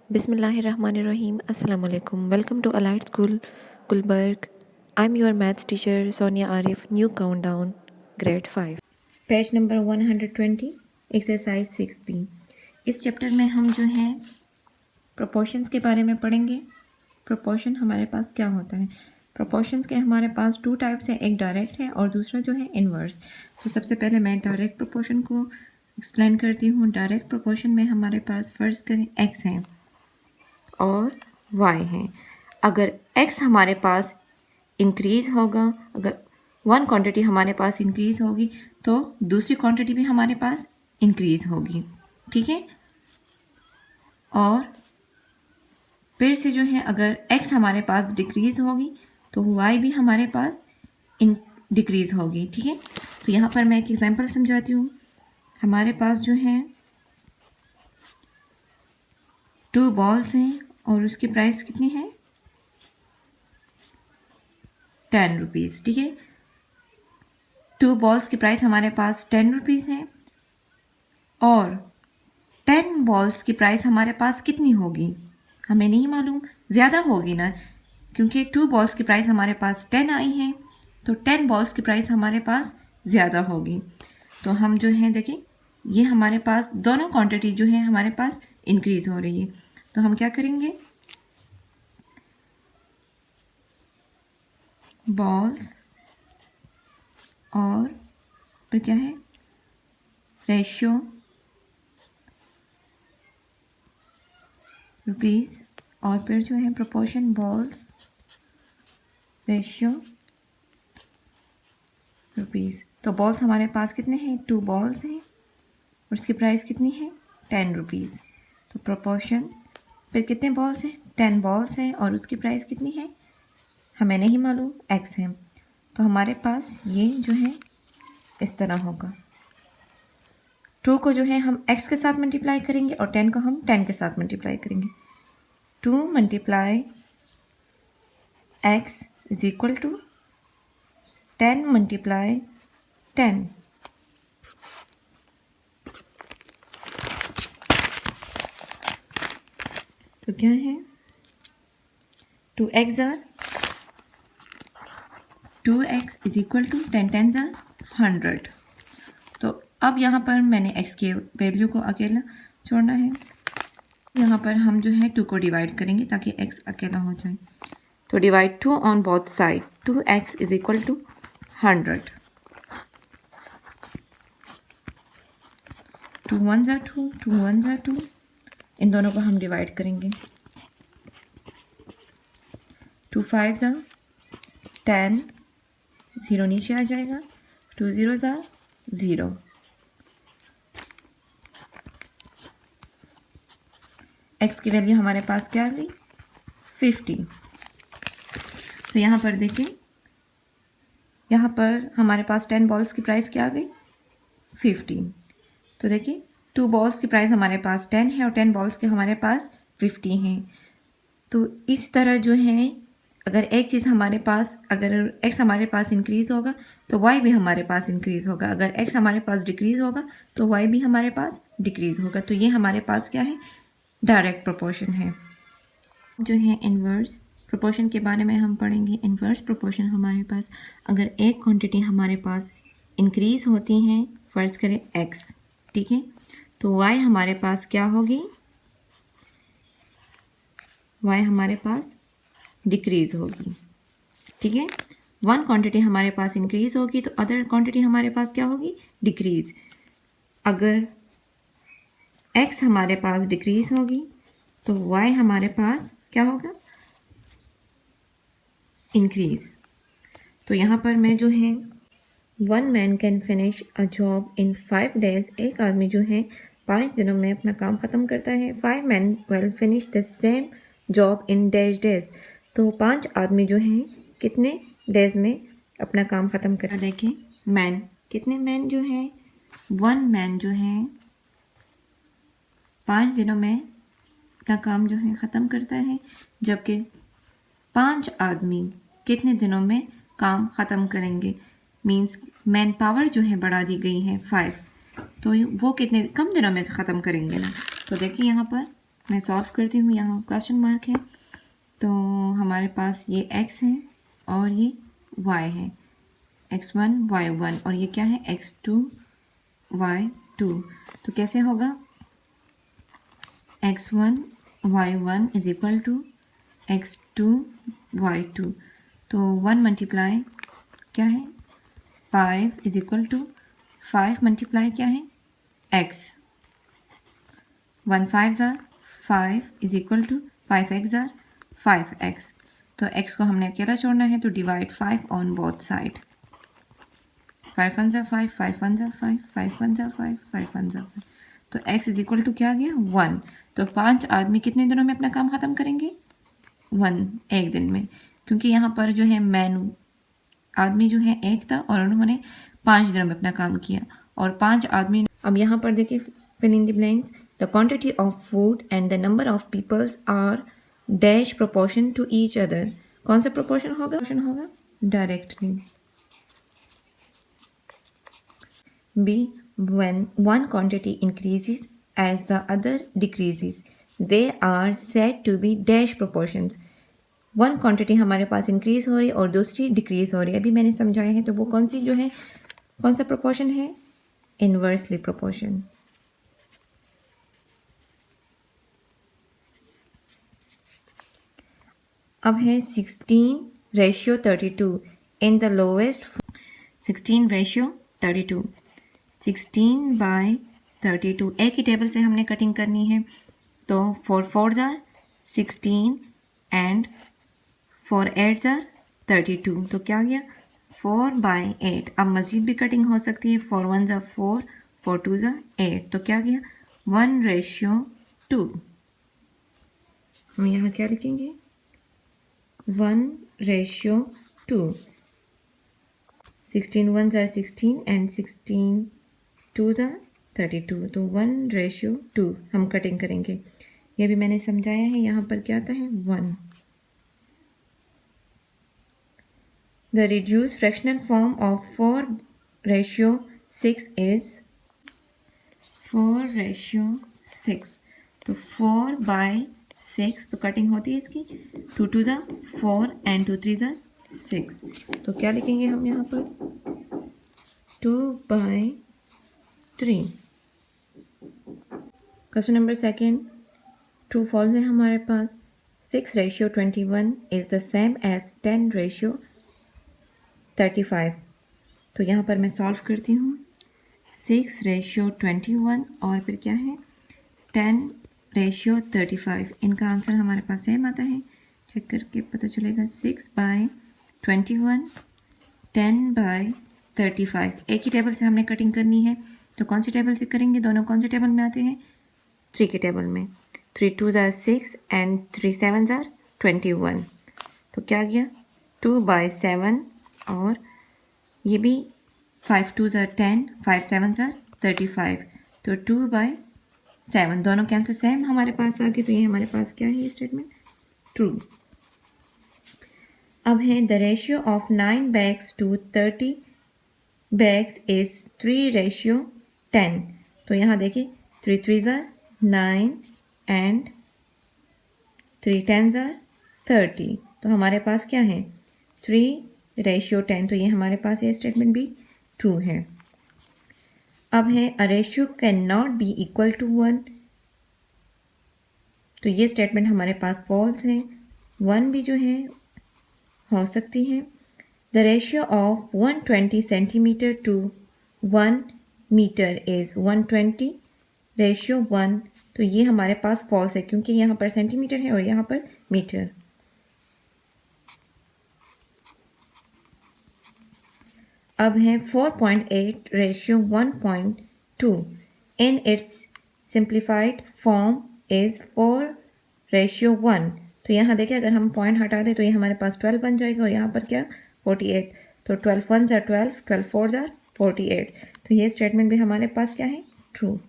Bismillahirrahmanirrahim. Assalamu alaikum. Welcome to Allied School, Gulberg. I'm your maths teacher Sonia Arif. New countdown, grade 5. Page number 120, exercise 6B। इस chapter में हम जो है proportions के बारे में पढ़ेंगे। प्रोपोर्शन हमारे पास क्या होता है। प्रोपोर्शंस के हमारे पास 2 टाइप्स है, एक डायरेक्ट है और दूसरा जो है इन्वर्स। तो सबसे पहले मैं डायरेक्ट प्रोपोर्शन को एक्सप्लेन करती हूँ। डायरेक्ट प्रोपोर्शन में हमारे पास फर्ज करें x है और y है। अगर x हमारे पास इंक्रीज़ होगा, अगर वन क्वांटिटी हमारे पास इंक्रीज़ होगी तो दूसरी क्वांटिटी भी हमारे पास इंक्रीज़ होगी, ठीक है। और फिर से जो है अगर x हमारे पास डिक्रीज़ होगी तो y भी हमारे पास डिक्रीज़ होगी, ठीक है। तो यहाँ पर मैं एक एग्जांपल समझाती हूँ। हमारे पास जो है 2 बॉल्स हैं और उसकी प्राइस कितनी है 10 रुपीज़, ठीक है। 2 बॉल्स की प्राइस हमारे पास 10 रुपीज़ है और 10 बॉल्स की प्राइस हमारे पास कितनी होगी हमें नहीं मालूम, ज़्यादा होगी ना, क्योंकि 2 बॉल्स की प्राइस हमारे पास 10 आई है तो 10 बॉल्स की प्राइस हमारे पास ज़्यादा होगी। तो हम जो है देखें, ये हमारे पास दोनों क्वांटिटी जो है हमारे पास इंक्रीज़ हो रही है। तो हम क्या करेंगे, बॉल्स और फिर क्या है रेशियो रुपीज़ और फिर जो है प्रोपोर्शन बॉल्स रेशियो रुपीज़। तो बॉल्स हमारे पास कितने हैं 2 बॉल्स हैं और उसकी प्राइस कितनी है 10 रुपीज़। तो प्रोपोर्शन फिर कितने बॉल्स हैं 10 बॉल्स हैं और उसकी प्राइस कितनी है हमें नहीं मालूम, x है। तो हमारे पास ये जो है इस तरह होगा। 2 को जो है हम x के साथ मल्टीप्लाई करेंगे और 10 को हम 10 के साथ मल्टीप्लाई करेंगे। 2 multiply x is equal to 10 multiply 10। तो क्या है 2x or 2x is equal to 10 tens are 100। तो अब यहाँ पर मैंने x के वैल्यू को अकेला छोड़ना है। यहाँ पर हम जो है 2 को डिवाइड करेंगे ताकि x अकेला हो जाए। तो divide 2 on both side, 2x is equal to 100। 2 1s are 2, 2 1s are 2। इन दोनों को हम डिवाइड करेंगे। 2 5s are 10, 0 नीचे आ जाएगा। 2 0s are 0। x की वैल्यू हमारे पास क्या आ गई 50। तो यहाँ पर देखिए, यहाँ पर हमारे पास 10 बॉल्स की प्राइस क्या आ गई 50। तो देखिए 2 बॉल्स की प्राइस हमारे पास 10 है और 10 बॉल्स के हमारे पास 50 हैं। तो इस तरह जो है अगर एक चीज़ हमारे पास, अगर x हमारे पास इंक्रीज़ होगा तो y भी हमारे पास इंक्रीज़ होगा। अगर x हमारे पास डिक्रीज़ होगा तो y भी हमारे पास डिक्रीज़ होगा। तो ये हमारे पास क्या है डायरेक्ट प्रोपोर्शन है। जो है इन्वर्स प्रोपोर्शन के बारे में हम पढ़ेंगे। इन्वर्स प्रोपोर्शन हमारे पास अगर एक क्वांटिटी हमारे पास इंक्रीज़ होती हैं, फ़र्ज़ करें x, ठीक है, तो y हमारे पास क्या होगी y हमारे पास डिक्रीज़ होगी, ठीक है। वन क्वांटिटी हमारे पास इंक्रीज़ होगी तो अदर क्वांटिटी हमारे पास क्या होगी डिक्रीज़। अगर x हमारे पास डिक्रीज़ होगी तो y हमारे पास क्या होगा इंक्रीज़। तो यहाँ पर मैं जो है 1 man can finish a job in 5 days, एक आदमी जो है 5 दिनों में अपना काम ख़त्म करता है। 5 man will finish the same job in dash days, तो 5 आदमी जो हैं कितने डेज में अपना काम ख़त्म करता। देखें मैन, कितने मैन जो हैं 1 मैन जो है 5 दिनों में अपना काम जो है ख़त्म करता है, जबकि 5 आदमी कितने दिनों में काम ख़त्म करेंगे। मीन्स मैन पावर जो है बढ़ा दी गई है 5, तो वो कितने कम दिनों में ख़त्म करेंगे ना। तो देखिए यहाँ पर मैं सॉल्व करती हूँ, यहाँ क्वेश्चन मार्क है, तो हमारे पास ये x है और ये y है, x1 y1, और ये क्या है x2 y2। तो कैसे होगा, x1 y1 is equal to x2 y2। तो 1 मल्टीप्लाई क्या है 5 इज इक्वल टू 5 मल्टीप्लाई क्या है x, 1 5 ज़ार 5 इज इक्वल टू 5x ज़ार 5x। तो x को हमने अकेला छोड़ना है, तो डिवाइड 5 ऑन बोथ साइड, 5 1 ज़ार 5, 5 1 ज़ार 5, 5 1 ज़ार 5, 5 1 ज़ार 5। तो x इज इक्वल टू क्या आ गया 1। तो 5 आदमी कितने दिनों में अपना काम ख़त्म करेंगे, 1 एक दिन में, क्योंकि यहाँ पर जो है मैन आदमी जो है एक था और उन्होंने 5 दिनों में अपना काम किया, और 5 आदमी। अब यहाँ पर देखिए fill in the blanks, the quantity of food and the number of peoples are dash proportion to each other. कौन सा प्रोपोर्शन होगा directly. B, when one quantity increases as the other decreases, they are said to be dash proportions। One quantity हमारे पास increase हो रही है और दूसरी decrease हो रही है, अभी मैंने समझाया है, तो वो कौन सी जो है, कौन सा प्रोपोर्शन है, इन्वर्सली प्रोपोर्शन। अब है 16:32 इन द लोवेस्ट, 16:32, 16/32 एक ही टेबल से हमने कटिंग करनी है, तो 4 4 ज़ार 16 एंड 4 8 ज़ार 32, तो क्या गया 4/8। अब मज़ीद भी कटिंग हो सकती है, 4 1 ज़ार 4, 4 2 ज़ार 8, तो क्या गया 1:2। हम यहाँ क्या लिखेंगे 1:2। 16 1 ज़ार 16 एंड 16 2 ज़ार 32, तो 1:2 हम कटिंग करेंगे। ये भी मैंने समझाया है, यहाँ पर क्या आता है 1। The reduced fractional form of 4:6 is 4:6, तो 4/6, तो कटिंग होती है इसकी 2 2 ज़ार 4 एंड 2 3 ज़ार 6, तो क्या लिखेंगे हम यहाँ पर 2/3। Question number second, true false है हमारे पास। 6:21 इज़ द सेम एज 10:35। तो यहाँ पर मैं सॉल्व करती हूँ, 6:21 और फिर क्या है 10:35, इनका आंसर हमारे पास सेम आता है, चेक करके पता चलेगा 6/21 10/35। एक ही टेबल से हमने कटिंग करनी है, तो कौन सी टेबल से करेंगे, दोनों कौन से टेबल में आते हैं 3 के टेबल में, 3 2 ज़ार 6 एंड 3 7 ज़ार 21, तो क्या गया 2/7, और ये भी 5 2 ज़ार 10, 5 7 ज़ार 35, तो 2/7, दोनों के आंसर सेम हमारे पास आ गए, तो ये हमारे पास क्या है ये स्टेटमेंट ट्रू। अब है the ratio of 9 bags to 30 bags is 3:10। तो यहाँ देखिए 3 3 ज़ार 9 एंड 3 10 ज़ार 30, तो हमारे पास क्या है 3:10, तो ये हमारे पास ये स्टेटमेंट भी ट्रू है। अब है a ratio can not be equal to 1, तो ये स्टेटमेंट हमारे पास फॉल्स है, 1 भी जो है हो सकती है। The ratio of 120 centimetre to 1 metre is 120 ratio 1, तो ये हमारे पास फॉल्स है, क्योंकि यहाँ पर सेंटीमीटर है और यहाँ पर मीटर। अब है 4.8 ratio 1.2 in its simplified form is 4:1। तो यहाँ देखिए अगर हम पॉइंट हटा दें तो ये हमारे पास 12 बन जाएगा, और यहाँ पर क्या 48, तो 12 1 ज़ार 12, 12 4 ज़ार 48, तो ये स्टेटमेंट भी हमारे पास क्या है ट्रू।